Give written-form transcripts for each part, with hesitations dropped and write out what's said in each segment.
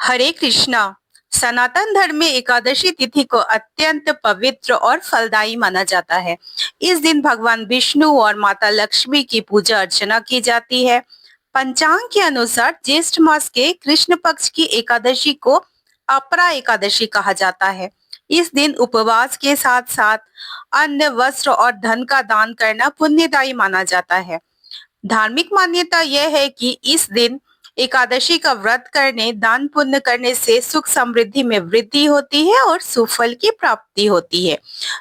हरे कृष्णा। सनातन धर्म में एकादशी तिथि को अत्यंत पवित्र और फलदायी माना जाता है। इस दिन भगवान विष्णु और माता लक्ष्मी की पूजा अर्चना की जाती है। पंचांग के अनुसार ज्येष्ठ मास के कृष्ण पक्ष की एकादशी को अपरा एकादशी कहा जाता है। इस दिन उपवास के साथ साथ अन्न, वस्त्र और धन का दान करना पुण्यदायी माना जाता है। धार्मिक मान्यता यह है कि इस दिन एकादशी का व्रत करने, दान पुण्य करने से सुख समृद्धि में वृद्धि होती है और सुफल की प्राप्ति होती है।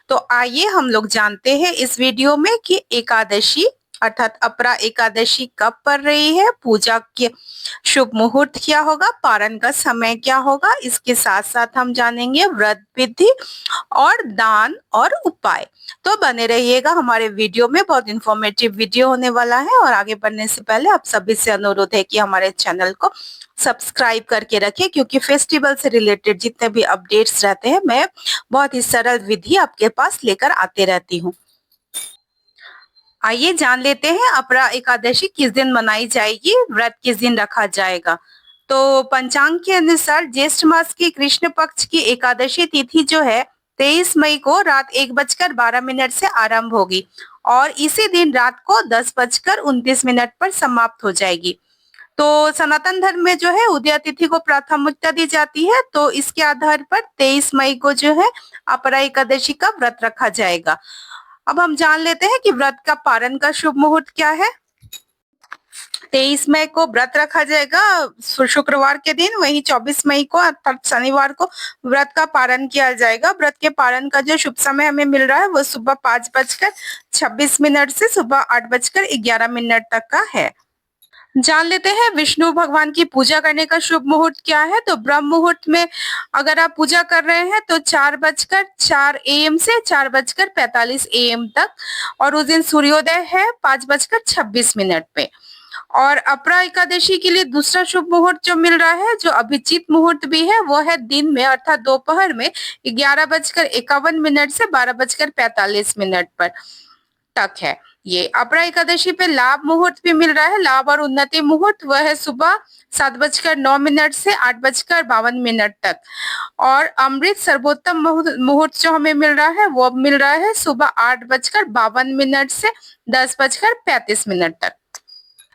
तो आइए हम लोग जानते हैं इस वीडियो में कि एकादशी अर्थात अपरा एकादशी कब पड़ रही है, पूजा के शुभ मुहूर्त क्या होगा, पारण का समय क्या होगा। इसके साथ साथ हम जानेंगे व्रत विधि और दान और उपाय। तो बने रहिएगा हमारे वीडियो में, बहुत इंफॉर्मेटिव वीडियो होने वाला है। और आगे बढ़ने से पहले आप सभी से अनुरोध है कि हमारे चैनल को सब्सक्राइब करके रखें, क्योंकि फेस्टिवल से रिलेटेड जितने भी अपडेट्स रहते हैं मैं बहुत ही सरल विधि आपके पास लेकर आते रहती हूँ। आइए जान लेते हैं अपरा एकादशी किस दिन मनाई जाएगी, व्रत किस दिन रखा जाएगा। तो पंचांग के अनुसार ज्येष्ठ मास की कृष्ण पक्ष की एकादशी तिथि जो है 23 मई को रात 1:12 से आरंभ होगी और इसी दिन रात को 10:29 पर समाप्त हो जाएगी। तो सनातन धर्म में जो है उदया तिथि को प्राथमिकता दी जाती है, तो इसके आधार पर 23 मई को जो है अपरा एकादशी का व्रत रखा जाएगा। अब हम जान लेते हैं कि व्रत का पारण का शुभ मुहूर्त क्या है। 23 मई को व्रत रखा जाएगा शुक्रवार के दिन, वहीं 24 मई को अर्थात शनिवार को व्रत का पारण किया जाएगा। व्रत के पारण का जो शुभ समय हमें मिल रहा है वो सुबह 5:26 से सुबह 8:11 तक का है। जान लेते हैं विष्णु भगवान की पूजा करने का शुभ मुहूर्त क्या है। तो ब्रह्म मुहूर्त में अगर आप पूजा कर रहे हैं तो 4:04 AM से 4:45 AM तक, और उस दिन सूर्योदय है 5:26 पे। और अपरा एकादशी के लिए दूसरा शुभ मुहूर्त जो मिल रहा है, जो अभिजीत मुहूर्त भी है, वो है दिन में अर्थात दोपहर में 11:51 से 12:45 पर तक है। ये अपरा एकादशी पे लाभ मुहूर्त भी मिल रहा है। लाभ और उन्नति मुहूर्त वह है सुबह 7:09 से 8:52 तक। और अमृत सर्वोत्तम मुहूर्त जो हमें मिल रहा है वो मिल रहा है सुबह 8:52 से 10:35 तक।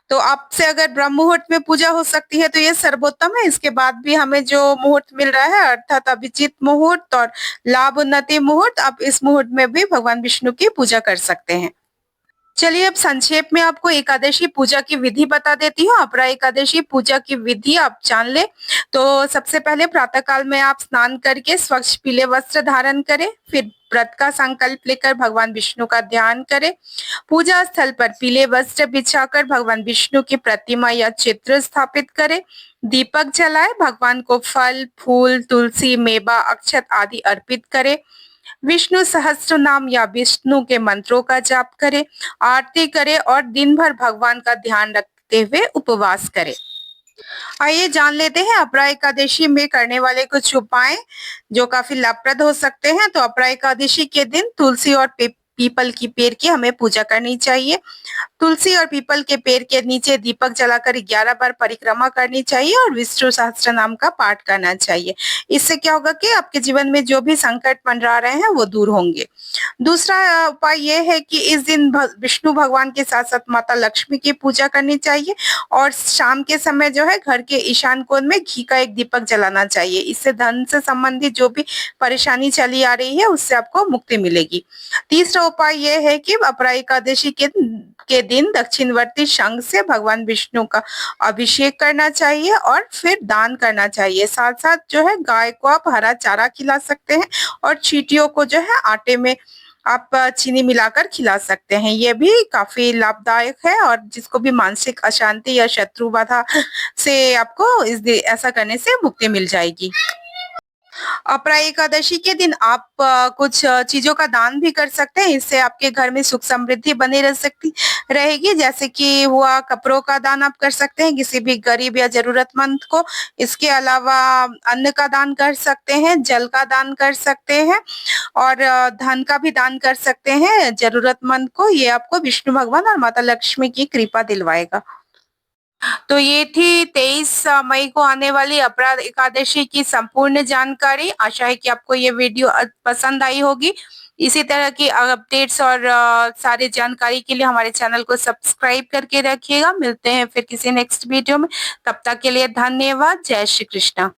तो आपसे अगर ब्रह्म मुहूर्त में पूजा हो सकती है तो ये सर्वोत्तम है। इसके बाद भी हमें जो मुहूर्त मिल रहा है अर्थात अभिजीत मुहूर्त और लाभ उन्नति मुहूर्त, आप इस मुहूर्त में भी भगवान विष्णु की पूजा कर सकते हैं। चलिए अब संक्षेप में आपको एकादशी पूजा की विधि बता देती हूँ। अपरा एकादशी पूजा की विधि आप जान ले तो सबसे पहले प्रातः काल में आप स्नान करके स्वच्छ पीले वस्त्र धारण करें, फिर व्रत का संकल्प लेकर भगवान विष्णु का ध्यान करें। पूजा स्थल पर पीले वस्त्र बिछाकर भगवान विष्णु की प्रतिमा या चित्र स्थापित करें। दीपक जलाए, भगवान को फल, फूल, तुलसी, मेवा, अक्षत आदि अर्पित करें। विष्णु सहस्त्र नाम या विष्णु के मंत्रों का जाप करें, आरती करें और दिन भर भगवान का ध्यान रखते हुए उपवास करें। आइए जान लेते हैं अपरा एकादशी में करने वाले कुछ उपाय जो काफी लाभप्रद हो सकते हैं। तो अपरा एकादशी के दिन तुलसी और पीपल की पेड़ की हमें पूजा करनी चाहिए। तुलसी और पीपल के पेड़ के नीचे दीपक जलाकर 11 बार परिक्रमा करनी चाहिए और विष्णु सहस्त्र नाम का पाठ करना चाहिए। इससे क्या होगा कि आपके जीवन में जो भी संकट मंडरा रहे हैं वो दूर होंगे। दूसरा उपाय यह है कि इस दिन विष्णु भगवान के साथ साथ माता लक्ष्मी की पूजा करनी चाहिए और शाम के समय जो है घर के ईशान कोण में घी का एक दीपक जलाना चाहिए। इससे धन से संबंधित जो भी परेशानी चली आ रही है उससे आपको मुक्ति मिलेगी। तीसरा उपाय यह है कि अपरा एकादशी के दिन दक्षिणवर्ती शंख से भगवान विष्णु का अभिषेक करना चाहिए और फिर दान करना चाहिए। साथ साथ जो है गाय को आप हरा चारा खिला सकते हैं और चींटियों को जो है आटे में आप चीनी मिलाकर खिला सकते हैं। ये भी काफी लाभदायक है और जिसको भी मानसिक अशांति या शत्रु बाधा से आपको ऐसा करने से मुक्ति मिल जाएगी। अपरा एकादशी के दिन आप कुछ चीजों का दान भी कर सकते हैं। इससे आपके घर में सुख समृद्धि बनी रह सकती रहेगी। जैसे कि हुआ कपड़ों का दान आप कर सकते हैं किसी भी गरीब या जरूरतमंद को। इसके अलावा अन्न का दान कर सकते हैं, जल का दान कर सकते हैं और धन का भी दान कर सकते हैं जरूरतमंद को। ये आपको विष्णु भगवान और माता लक्ष्मी की कृपा दिलवाएगा। तो ये थी 23 मई को आने वाली अपराध एकादशी की संपूर्ण जानकारी। आशा है कि आपको ये वीडियो पसंद आई होगी। इसी तरह की अपडेट्स और सारी जानकारी के लिए हमारे चैनल को सब्सक्राइब करके रखिएगा। मिलते हैं फिर किसी नेक्स्ट वीडियो में। तब तक के लिए धन्यवाद। जय श्री कृष्णा।